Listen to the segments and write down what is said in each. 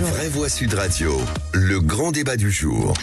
jour. Vraies Voix Sud Radio, le grand débat du jour.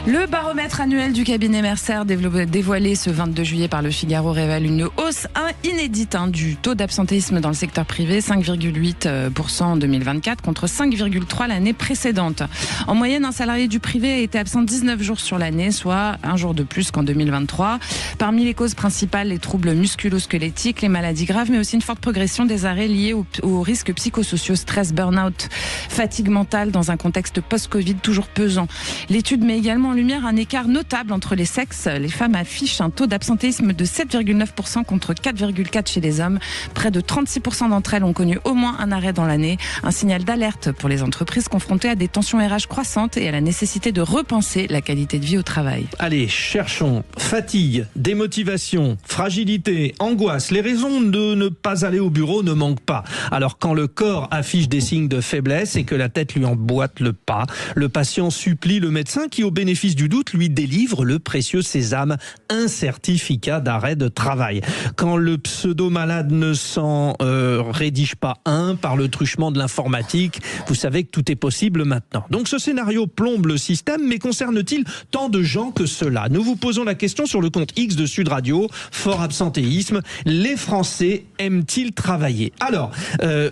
Le baromètre annuel du cabinet Mercer dévoilé ce 22 juillet par le Figaro révèle une hausse inédite du taux d'absentéisme dans le secteur privé, 5,8% en 2024 contre 5,3% l'année précédente. En moyenne, un salarié du privé a été absent 19 jours sur l'année, soit un jour de plus qu'en 2023. Parmi les causes principales, les troubles musculo-squelettiques, les maladies graves, mais aussi une forte progression des arrêts liés aux risques psychosociaux, stress, burn-out, fatigue mentale dans un contexte post-Covid toujours pesant. L'étude met également en lumière un écart notable entre les sexes. Les femmes affichent un taux d'absentéisme de 7,9% contre 4,4% chez les hommes. Près de 36% d'entre elles ont connu au moins un arrêt dans l'année. Un signal d'alerte pour les entreprises confrontées à des tensions RH croissantes et à la nécessité de repenser la qualité de vie au travail. Allez, cherchons. Fatigue, démotivation, fragilité, angoisse. Les raisons de ne pas aller au bureau ne manquent pas. Alors quand le corps affiche des signes de faiblesse et que la tête lui emboîte le pas, le patient supplie le médecin qui, au bénéfice du doute, lui délivre le précieux sésame, un certificat d'arrêt de travail. Quand le pseudo-malade ne s'en rédige pas un par le truchement de l'informatique, vous savez que tout est possible maintenant. Donc ce scénario plombe le système, mais concerne-t-il tant de gens que cela? Nous vous posons la question sur le compte X de Sud Radio, fort absentéisme. Les Français aiment-ils travailler? Alors,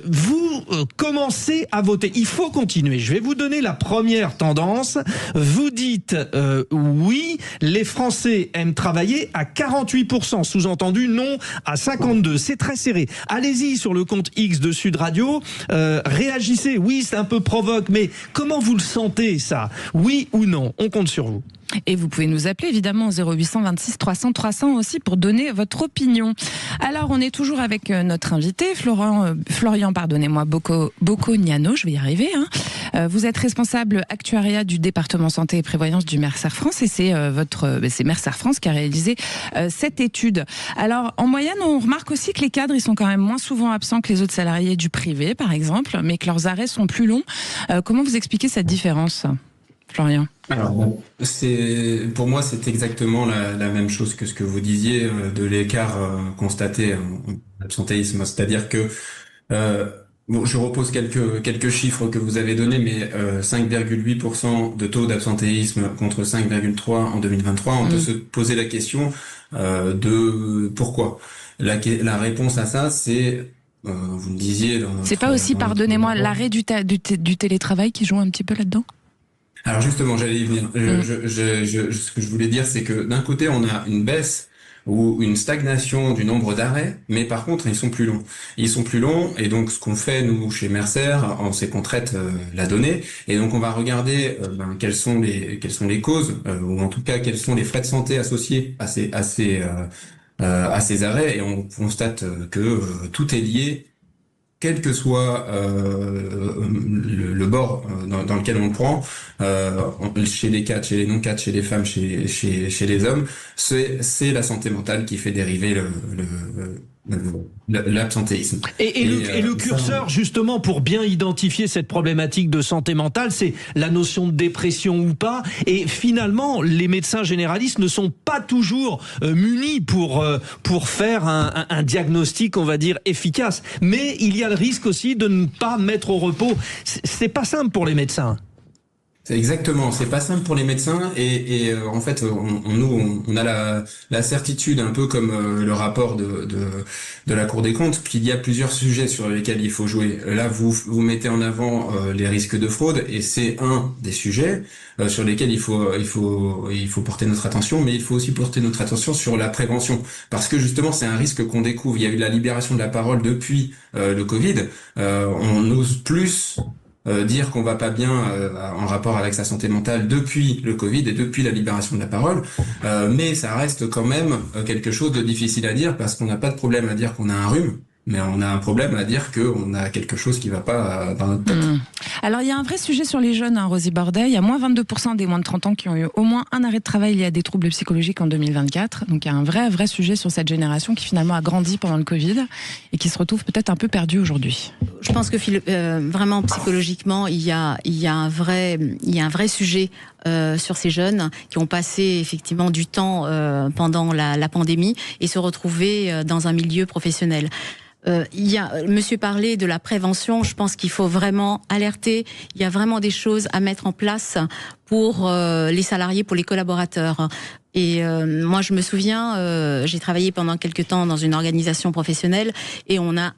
vous commencez à voter. Il faut continuer. Je vais vous donner la première tendance. Vous dites oui, les Français aiment travailler à 48%, sous-entendu non à 52%. C'est très serré. Allez-y sur le compte X de Sud Radio, réagissez. Oui, c'est un peu provoque, mais comment vous le sentez ça? Oui ou non? On compte sur vous. Et vous pouvez nous appeler évidemment au 0800 26 300 300 aussi pour donner votre opinion. Alors on est toujours avec notre invité Florian Bocognano, je vais y arriver. Vous êtes responsable actuariat du département santé et prévoyance du Mercer France et c'est Mercer France qui a réalisé cette étude. Alors en moyenne on remarque aussi que les cadres ils sont quand même moins souvent absents que les autres salariés du privé par exemple, mais que leurs arrêts sont plus longs. Comment vous expliquez cette différence, Florian? Alors, pour moi, c'est exactement la même chose que ce que vous disiez de l'écart constaté en absentéisme. C'est-à-dire que, je repose quelques chiffres que vous avez donnés, mais 5,8% de taux d'absentéisme contre 5,3% en 2023. On peut se poser la question de pourquoi. La réponse à ça, c'est vous me disiez. C'est pas aussi, pardonnez-moi, l'arrêt du télétravail qui joue un petit peu là-dedans? Alors justement, j'allais y venir. Ce que je voulais dire, c'est que d'un côté, on a une baisse ou une stagnation du nombre d'arrêts, mais par contre, ils sont plus longs. Ils sont plus longs, et donc ce qu'on fait, nous, chez Mercer, c'est qu'on traite la donnée, et donc on va regarder quelles sont les causes, ou en tout cas, quels sont les frais de santé associés à ces arrêts, et on constate que tout est lié, quel que soit le bord dans lequel on le prend, chez les cadres, chez les non-cadres, chez les femmes, chez les hommes, c'est la santé mentale qui fait dériver l'absentéisme. Et le curseur, justement, pour bien identifier cette problématique de santé mentale, c'est la notion de dépression ou pas. Et finalement, les médecins généralistes ne sont pas toujours munis pour faire un diagnostic, on va dire, efficace. Mais il y a le risque aussi de ne pas mettre au repos. C'est pas simple pour les médecins. C'est exactement, c'est pas simple pour les médecins et en fait on a la certitude, un peu comme le rapport de la Cour des comptes, qu'il y a plusieurs sujets sur lesquels il faut jouer. Là vous mettez en avant les risques de fraude et c'est un des sujets sur lesquels il faut porter notre attention, mais il faut aussi porter notre attention sur la prévention, parce que justement c'est un risque qu'on découvre. Il y a eu la libération de la parole depuis le Covid, on ose plus dire qu'on va pas bien en rapport avec sa santé mentale depuis le Covid et depuis la libération de la parole, mais ça reste quand même quelque chose de difficile à dire, parce qu'on n'a pas de problème à dire qu'on a un rhume, mais on a un problème à dire qu'on a quelque chose qui va pas dans notre tête. Alors il y a un vrai sujet sur les jeunes, Rosie Bordet. Il y a moins 22% des moins de 30 ans qui ont eu au moins un arrêt de travail lié à des troubles psychologiques en 2024. Donc il y a un vrai sujet sur cette génération qui finalement a grandi pendant le Covid et qui se retrouve peut-être un peu perdue aujourd'hui. Je pense que vraiment psychologiquement il y a un vrai sujet sur ces jeunes qui ont passé effectivement du temps pendant la pandémie et se retrouver dans un milieu professionnel. Monsieur parlait de la prévention, je pense qu'il faut vraiment alerter, il y a vraiment des choses à mettre en place pour les salariés, pour les collaborateurs. Et moi, je me souviens, j'ai travaillé pendant quelques temps dans une organisation professionnelle et on a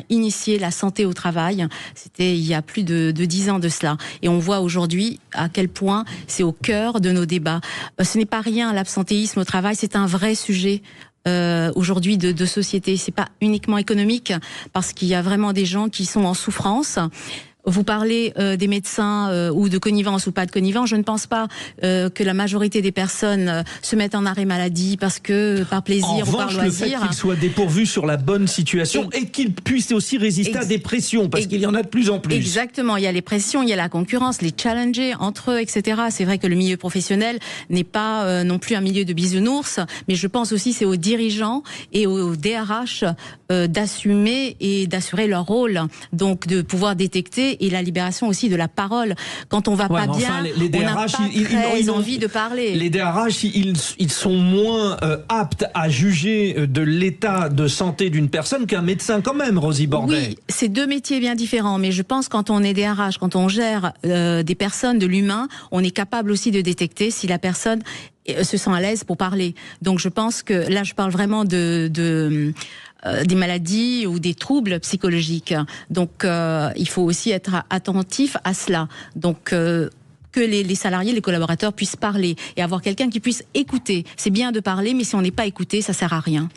initié la santé au travail. C'était il y a plus de 10 ans de cela. Et on voit aujourd'hui à quel point c'est au cœur de nos débats. Ce n'est pas rien, l'absentéisme au travail, c'est un vrai sujet. Aujourd'hui de société, c'est pas uniquement économique parce qu'il y a vraiment des gens qui sont en souffrance. Vous parlez des médecins ou de connivence ou pas de connivence. Je ne pense pas que la majorité des personnes se mettent en arrêt maladie parce que par plaisir ou par loisir. Le fait qu'ils soient dépourvus sur la bonne situation et qu'ils puissent aussi résister à des pressions, parce qu'il y en a de plus en plus. Exactement, il y a les pressions, il y a la concurrence, les challenger entre eux, etc. C'est vrai que le milieu professionnel n'est pas non plus un milieu de bisounours, mais je pense aussi c'est aux dirigeants et aux DRH d'assumer et d'assurer leur rôle, donc de pouvoir détecter et la libération aussi de la parole. Quand on va pas bien, les DRH, on n'a pas très envie de parler. Les DRH, ils sont moins aptes à juger de l'état de santé d'une personne qu'un médecin quand même, Rosie Bordet. Oui, c'est deux métiers bien différents, mais je pense quand on est DRH, quand on gère des personnes, de l'humain, on est capable aussi de détecter si la personne se sent à l'aise pour parler. Donc je pense que là, je parle vraiment des maladies ou des troubles psychologiques. Donc, il faut aussi être attentif à cela. Donc, que les salariés, les collaborateurs puissent parler et avoir quelqu'un qui puisse écouter. C'est bien de parler, mais si on n'est pas écouté, ça sert à rien.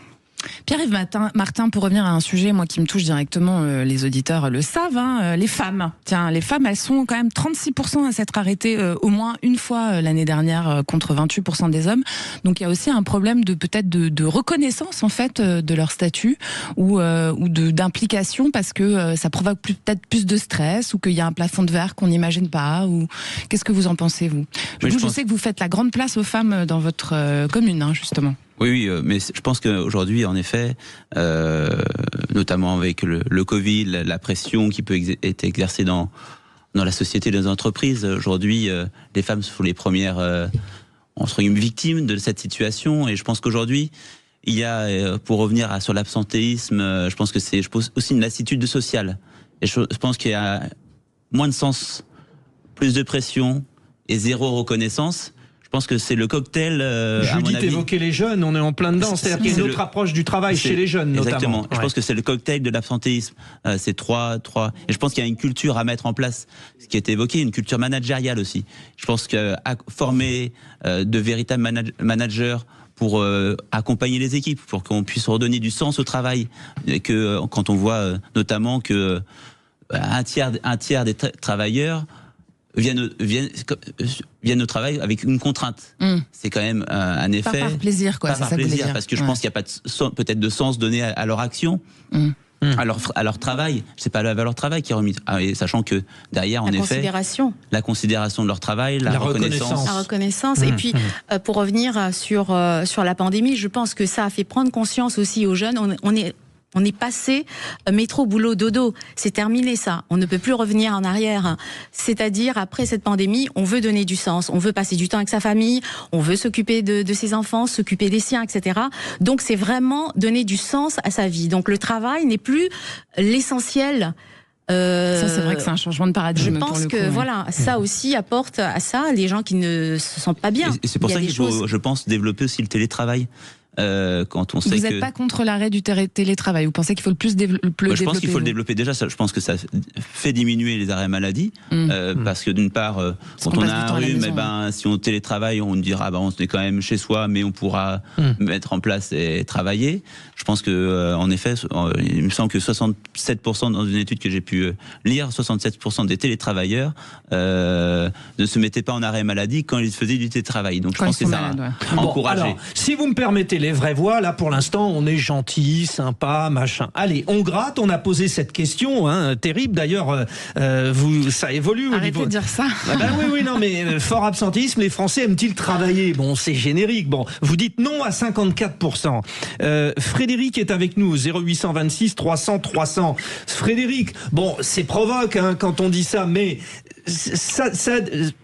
Pierre-Yves Martin, pour revenir à un sujet, moi qui me touche directement, les auditeurs le savent, les femmes. Tiens, les femmes, elles sont quand même 36% à s'être arrêtées au moins une fois l'année dernière contre 28% des hommes. Donc il y a aussi un problème peut-être de reconnaissance en fait de leur statut ou d'implication parce que ça provoque peut-être plus de stress ou qu'il y a un plafond de verre qu'on n'imagine pas. Ou qu'est-ce que vous en pensez vous? Je sais que vous faites la grande place aux femmes dans votre commune, justement. Oui, mais je pense qu'aujourd'hui, en effet, notamment avec le Covid, la pression qui peut être exercée dans la société, dans les entreprises, aujourd'hui, les femmes sont les premières entre guillemets victimes de cette situation. Et je pense qu'aujourd'hui, il y a, pour revenir sur l'absentéisme, je pense que c'est aussi une lassitude sociale. Et je pense qu'il y a moins de sens, plus de pression et zéro reconnaissance. Je pense que c'est le cocktail. Judith évoquait les jeunes, on est en plein dedans. C'est-à-dire qu'il y a une autre approche du travail chez les jeunes, notamment. Exactement. Je pense que c'est le cocktail de l'absentéisme. C'est trois. Et je pense qu'il y a une culture à mettre en place, ce qui a été évoqué, une culture managériale aussi. Je pense que former de véritables managers pour accompagner les équipes, pour qu'on puisse redonner du sens au travail. Et que quand on voit notamment que un tiers des travailleurs viennent au travail avec une contrainte. C'est quand même un effet. Pas par plaisir, quoi. Pas par plaisir, parce que je pense qu'il n'y a pas peut-être de sens donné à leur action. À leur travail, c'est pas leur travail qui est remis, sachant que derrière, en effet, la considération de leur travail, la reconnaissance. Et puis, pour revenir sur la pandémie, je pense que ça a fait prendre conscience aussi aux jeunes. On est passé métro, boulot, dodo. C'est terminé ça. On ne peut plus revenir en arrière. C'est-à-dire, après cette pandémie, on veut donner du sens. On veut passer du temps avec sa famille. On veut s'occuper de ses enfants, s'occuper des siens, etc. Donc, c'est vraiment donner du sens à sa vie. Donc, le travail n'est plus l'essentiel. Ça, c'est vrai que c'est un changement de paradigme. Je pense que voilà, ça aussi apporte à ça les gens qui ne se sentent pas bien. Et c'est pour ça qu'il faut, je pense, développer aussi le télétravail. Quand on sait vous n'êtes pas contre l'arrêt du télétravail? Vous pensez qu'il faut le plus développer? Je pense qu'il faut le développer déjà. Je pense que ça fait diminuer les arrêts maladie parce que d'une part, quand on a un rhume, si on télétravaille, on dira on est quand même chez soi, mais on pourra mettre en place et travailler. Je pense que en effet, il me semble que 67% dans une étude que j'ai pu lire, 67% des télétravailleurs ne se mettaient pas en arrêt maladie quand ils faisaient du télétravail. Donc je pense que ça a encouragé. Alors, si vous me permettez les vraies voix, là pour l'instant on est gentil, sympa, machin. Allez, on gratte, on a posé cette question, terrible d'ailleurs, ça évolue. Arrêtez de dire ça. Oui, non mais fort absentéisme, les Français aiment-ils travailler? Bon, c'est générique, vous dites non à 54%. Frédéric est avec nous, 0826 300 300. Frédéric, c'est provoque quand on dit ça, mais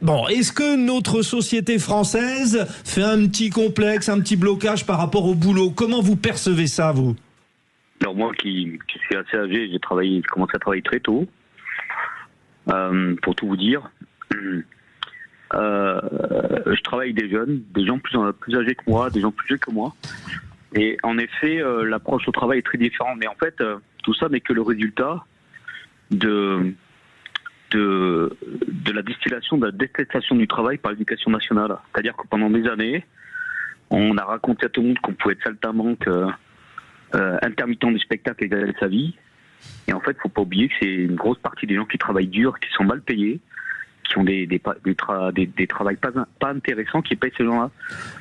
Bon, est-ce que notre société française fait un petit complexe, un petit blocage par rapport au boulot? Comment vous percevez ça, vous? Alors moi qui suis assez âgé, j'ai commencé à travailler très tôt. Pour tout vous dire, je travaille avec des jeunes, des gens plus âgés que moi, des gens plus jeunes que moi. Et en effet, l'approche au travail est très différente. Mais en fait, tout ça n'est que le résultat de la distillation, de la détestation du travail par l'éducation nationale. C'est-à-dire que pendant des années, on a raconté à tout le monde qu'on pouvait être saltimbanque, intermittent du spectacle et gagner sa vie. Et en fait, il ne faut pas oublier que c'est une grosse partie des gens qui travaillent dur, qui sont mal payés, qui ont des travails pas intéressants, qui payent ces gens-là.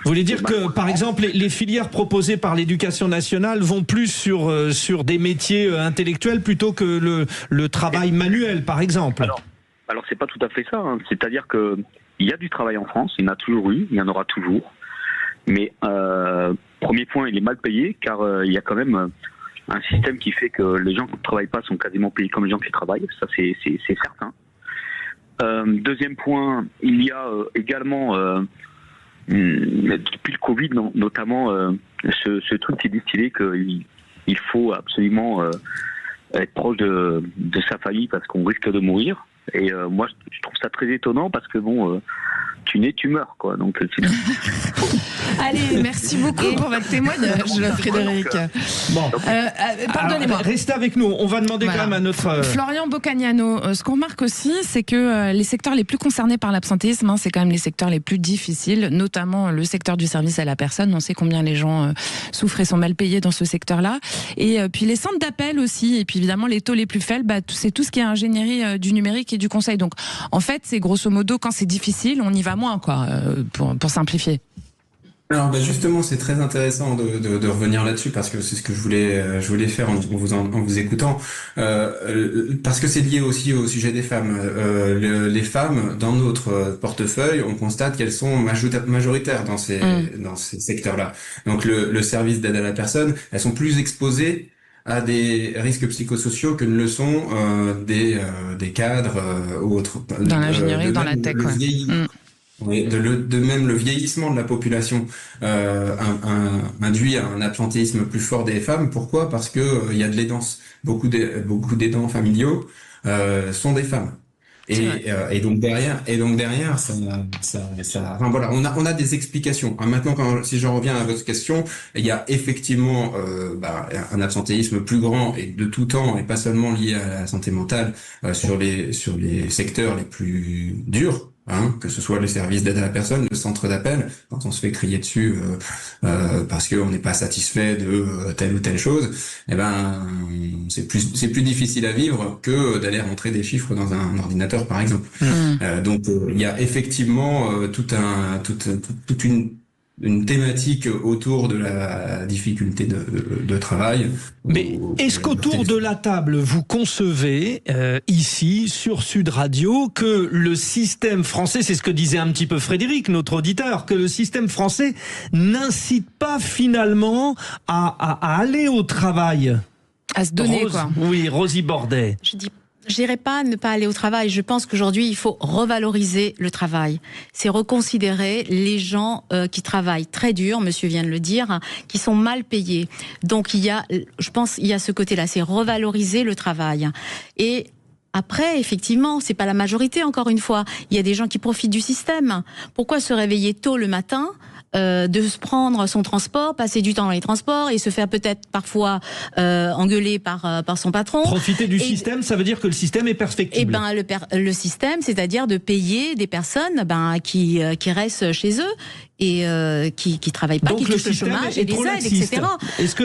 Vous voulez dire que, par exemple, les filières proposées par l'éducation nationale vont plus sur des métiers intellectuels plutôt que le travail manuel, par exemple? Alors c'est pas tout à fait ça. Hein. C'est-à-dire que il y a du travail en France, il y en a toujours eu, il y en aura toujours. Mais premier point, il est mal payé, car il y a quand même un système qui fait que les gens qui ne travaillent pas sont quasiment payés comme les gens qui travaillent. Ça, c'est certain. Deuxième point, il y a également, depuis le Covid notamment, ce truc qui est distillé qu'il faut absolument être proche de sa famille parce qu'on risque de mourir. Et moi, je trouve ça très étonnant parce que bon, tu nais, tu meurs, quoi. Donc, allez, merci beaucoup pour votre témoignage, Frédéric. Bon, pardonnez-moi. Restez avec nous. On va demander quand même à notre Florian Boccagnano. Ce qu'on remarque aussi, c'est que les secteurs les plus concernés par l'absentéisme, c'est quand même les secteurs les plus difficiles, notamment le secteur du service à la personne. On sait combien les gens souffrent et sont mal payés dans ce secteur-là. Et puis les centres d'appel aussi. Et puis évidemment les taux les plus faibles, c'est tout ce qui est ingénierie du numérique et du conseil. Donc en fait, c'est grosso modo quand c'est difficile, on y va moins, quoi, pour simplifier. Alors justement, c'est très intéressant de revenir là-dessus parce que c'est ce que je voulais faire en vous écoutant, parce que c'est lié aussi au sujet des femmes. Les femmes dans notre portefeuille, on constate qu'elles sont majoritaires dans ces secteurs-là. Donc le service d'aide à la personne, elles sont plus exposées à des risques psychosociaux que ne le sont des cadres ou autres. Dans l'ingénierie ou dans la tech, Oui, de même le vieillissement de la population induit un absentéisme plus fort des femmes. Pourquoi? Parce que il y a de l'aidance. Beaucoup d'aidants familiaux sont des femmes. Et donc derrière, ça, enfin voilà, on a des explications. Maintenant, si j'en reviens à votre question, il y a effectivement un absentéisme plus grand et de tout temps, et pas seulement lié à la santé mentale, sur les secteurs les plus durs. Que ce soit les services d'aide à la personne, le centre d'appel, quand on se fait crier dessus parce qu'on n'est pas satisfait de telle ou telle chose, c'est plus difficile à vivre que d'aller rentrer des chiffres dans un ordinateur, par exemple. Donc il y a effectivement toute une thématique autour de la difficulté de travail. Mais est-ce qu'autour de la table, vous concevez ici, sur Sud Radio, que le système français, c'est ce que disait un petit peu Frédéric, notre auditeur, que le système français n'incite pas finalement à aller au travail? À se donner, quoi. Oui, Rosie Bordet. Je dirais pas ne pas aller au travail. Je pense qu'aujourd'hui, il faut revaloriser le travail. C'est reconsidérer les gens qui travaillent très dur, monsieur vient de le dire, qui sont mal payés. Donc je pense il y a ce côté-là, c'est revaloriser le travail. Et après, effectivement, c'est pas la majorité, encore une fois. Il y a des gens qui profitent du système. Pourquoi se réveiller tôt le matin, de se prendre son transport, passer du temps dans les transports et se faire peut-être parfois engueuler par son patron. Profiter du système, ça veut dire que le système est perfectible. Le système, c'est-à-dire de payer des personnes qui restent chez eux et qui travaillent pas, donc qui touchent le chômage et les aides, etc. Est-ce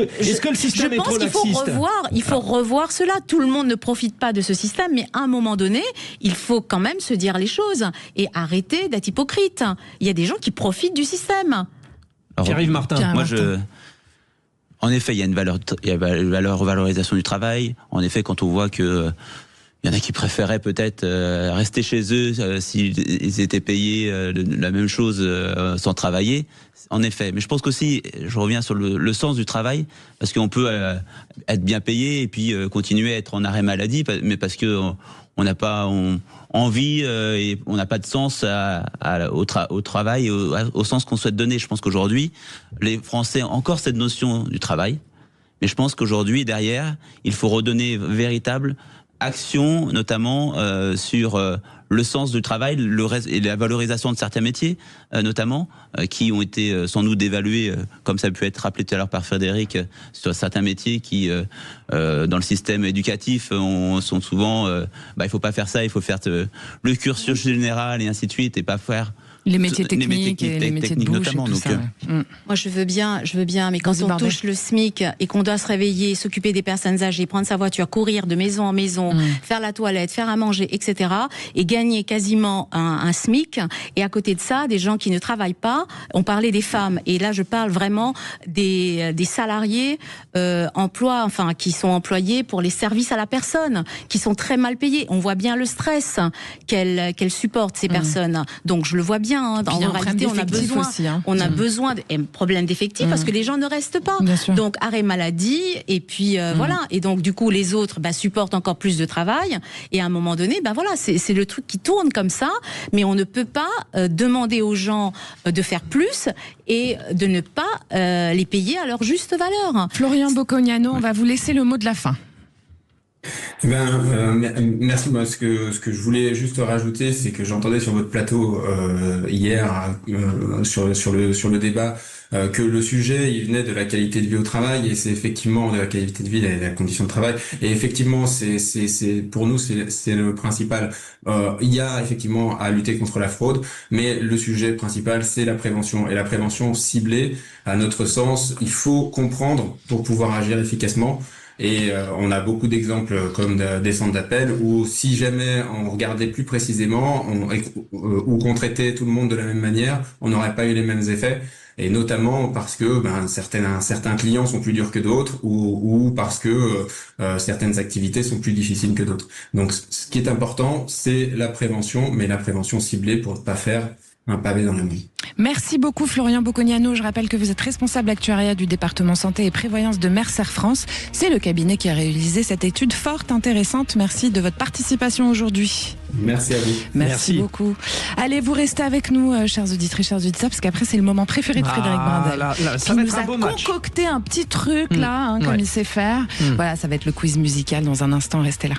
que le système est trop laxiste? Je pense qu'il faut revoir cela. Tout le monde ne profite pas de ce système, mais à un moment donné, il faut quand même se dire les choses et arrêter d'être hypocrite. Il y a des gens qui profitent du système. Pierre-Yves Martin. En effet, il y a une valorisation du travail. En effet, quand on voit que il y en a qui préféraient peut-être rester chez eux s'ils étaient payés la même chose sans travailler. En effet, mais je pense qu'aussi, je reviens sur le sens du travail, parce qu'on peut être bien payé et puis continuer à être en arrêt maladie, mais parce que n'a pas envie et on n'a pas de sens au travail et au sens qu'on souhaite donner. Je pense qu'aujourd'hui, les Français ont encore cette notion du travail, mais je pense qu'aujourd'hui, derrière, il faut redonner véritable action, notamment sur le sens du travail et la valorisation de certains métiers, notamment, qui ont été sans doute dévalués, comme ça a pu être rappelé tout à l'heure par Frédéric, sur certains métiers qui, dans le système éducatif, sont souvent, il faut pas faire ça, il faut faire le cursus général et ainsi de suite, et pas faire les métiers techniques et les métiers de bouche notamment, et tout ça. Moi, je veux bien, mais quand on touche le SMIC et qu'on doit se réveiller, s'occuper des personnes âgées, prendre sa voiture, courir de maison en maison, faire la toilette, faire à manger, etc., et gagner quasiment un SMIC, et à côté de ça, des gens qui ne travaillent pas. On parlait des femmes, et là, je parle vraiment des salariés qui sont employés pour les services à la personne, qui sont très mal payés. On voit bien le stress qu'elles supportent, ces personnes. Donc, je le vois bien. En réalité, on a besoin de problème d'effectifs parce que les gens ne restent pas. Donc arrêt maladie et puis voilà. Et donc du coup les autres supportent encore plus de travail et à un moment donné, c'est le truc qui tourne comme ça. Mais on ne peut pas demander aux gens de faire plus et de ne pas les payer à leur juste valeur. Florian Boccognano, on va vous laisser le mot de la fin. Merci. Moi, ce que je voulais juste rajouter, c'est que j'entendais sur votre plateau hier sur le débat que le sujet il venait de la qualité de vie au travail, et c'est effectivement de la qualité de vie et de la condition de travail. Et effectivement, c'est pour nous c'est le principal. Il y a effectivement à lutter contre la fraude, mais le sujet principal c'est la prévention, et la prévention ciblée. À notre sens, il faut comprendre pour pouvoir agir efficacement. Et on a beaucoup d'exemples comme des centres d'appel où si jamais on regardait plus précisément ou qu'on traitait tout le monde de la même manière, on n'aurait pas eu les mêmes effets. Et notamment parce que certains clients sont plus durs que d'autres ou parce que certaines activités sont plus difficiles que d'autres. Donc ce qui est important, c'est la prévention, mais la prévention ciblée pour ne pas faire un pavé dans la main. Merci beaucoup Florian Boccognano. Je rappelle que vous êtes responsable actuariat du département santé et prévoyance de Mercer France. C'est le cabinet qui a réalisé cette étude fort intéressante. Merci de votre participation aujourd'hui. Merci à vous. Merci beaucoup. Allez, vous restez avec nous, chers auditrices, chers auditeurs, parce qu'après c'est le moment préféré de Frédéric Brindel. Ça va être un beau match. Concocté un petit truc là, comme il sait faire. Voilà, ça va être le quiz musical dans un instant. Restez là.